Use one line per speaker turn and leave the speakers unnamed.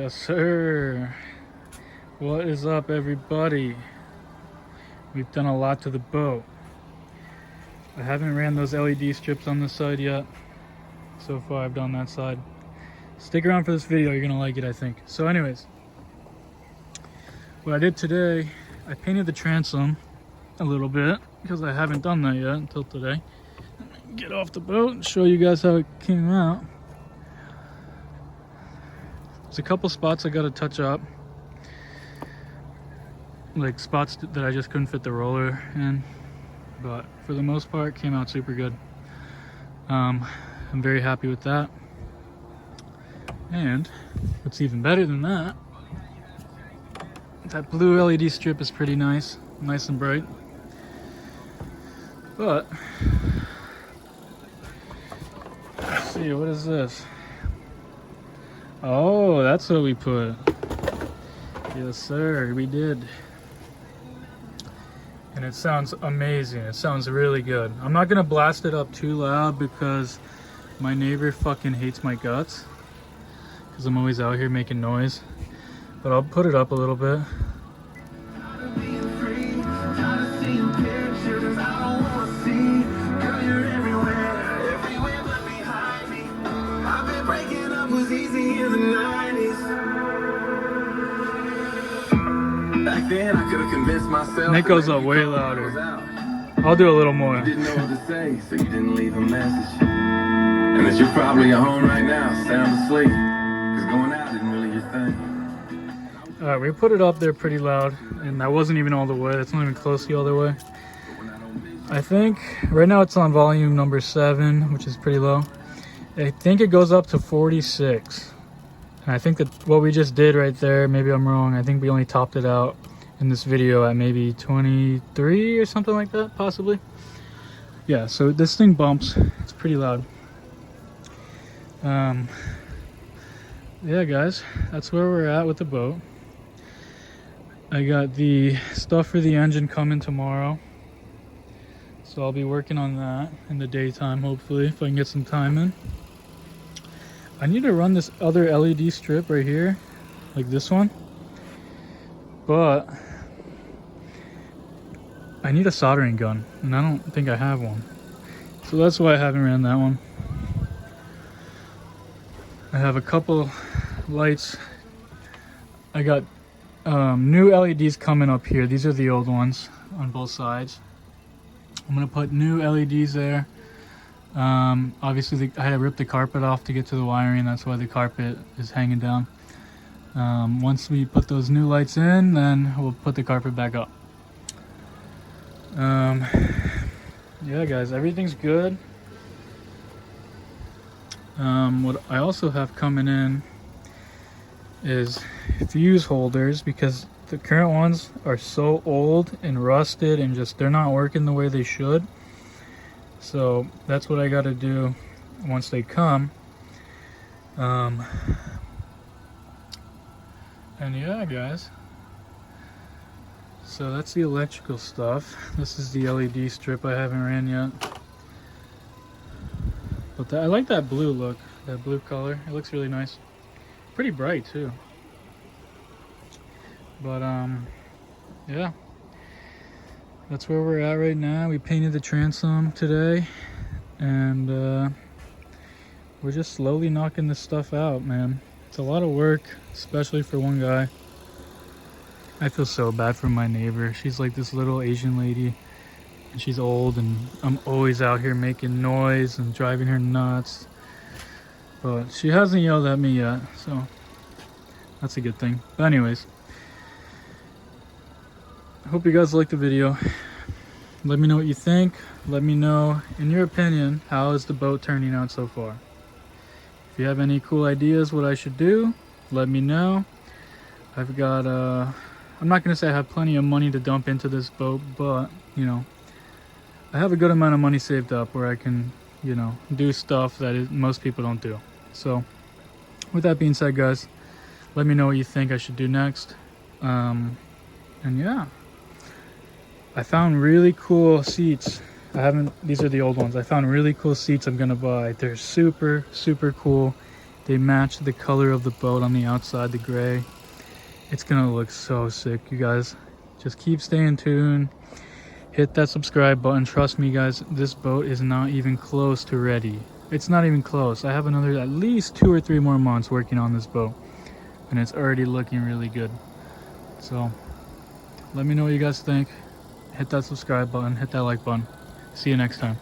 Yes, sir. What is up, everybody? We've done a lot to the boat. I haven't ran those LED strips on this side yet. So far, I've done that side. Stick around for this video. You're gonna like it, I think. So anyways, what I did today, I painted the transom a little bit because I haven't done that yet until today. Get off the boat and show you guys how it came out. There's a couple spots I gotta touch up, like spots that I just couldn't fit the roller in, but for the most part came out super good. I'm very happy with that. And what's even better than that, that blue LED strip is pretty nice and bright. But let's see, what is this? Oh, that's what we put. Yes, sir, we did. And it sounds amazing. It sounds really good. I'm not gonna blast it up too loud because my neighbor fucking hates my guts, because I'm always out here making noise. But I'll put it up a little bit. And it goes up way louder. I'll do a little more. You didn't know what to say, so you didn't leave a message. And that you're probably at home right now, sound asleep, because going out isn't really your thing. Alright, we put it up there pretty loud, and that wasn't even all the way. That's not even close to all the way. I think right now it's on volume number 7, which is pretty low. I think it goes up to 46. And I think that what we just did right there, maybe I'm wrong, I think we only topped it out in this video at maybe 23 or something like that, possibly. Yeah, so this thing bumps. It's pretty loud. Yeah, guys, that's where we're at with the boat. I got the stuff for the engine coming tomorrow, so I'll be working on that in the daytime, hopefully, if I can get some time in. I need to run this other LED strip right here, like this one, but I need a soldering gun, and I don't think I have one, so that's why I haven't ran that one. I have a couple lights. I got new LEDs coming up here. These are the old ones on both sides. I'm gonna put new LEDs there. Obviously I had to rip the carpet off to get to the wiring. That's why the carpet is hanging down. Once we put those new lights in, then we'll put the carpet back up. Yeah, guys, everything's good. What I also have coming in is fuse holders, because the current ones are so old and rusted and just they're not working the way they should. So that's what I got to do once they come. And yeah, guys, so that's the electrical stuff. This is the LED strip I haven't ran yet, but I like that blue look, that blue color. It looks really nice, pretty bright too. But yeah, that's where we're at right now. We painted the transom today, and we're just slowly knocking this stuff out, man. It's a lot of work, especially for one guy. I feel so bad for my neighbor. She's like this little Asian lady, and she's old, and I'm always out here making noise and driving her nuts. But she hasn't yelled at me yet, so that's a good thing. But anyways, I hope you guys liked the video. Let me know what you think. Let me know, in your opinion, how is the boat turning out so far. If you have any cool ideas what I should do, let me know. I've got I'm not gonna say I have plenty of money to dump into this boat, but you know, I have a good amount of money saved up where I can, you know, do stuff that most people don't do. So with that being said, guys, let me know what you think I should do next. And yeah, I found really cool seats. These are the old ones. I found really cool seats I'm gonna buy. They're super cool.
They match the color of the boat on the outside, the gray. It's gonna look so sick, you guys. Just keep staying tuned. Hit that subscribe button. Trust me, guys, this boat is not even close to ready. It's not even close. I have another at least 2 or 3 more months working on this boat, and it's already looking really good. So let me know what you guys think. Hit that subscribe button, hit that like button. See you next time.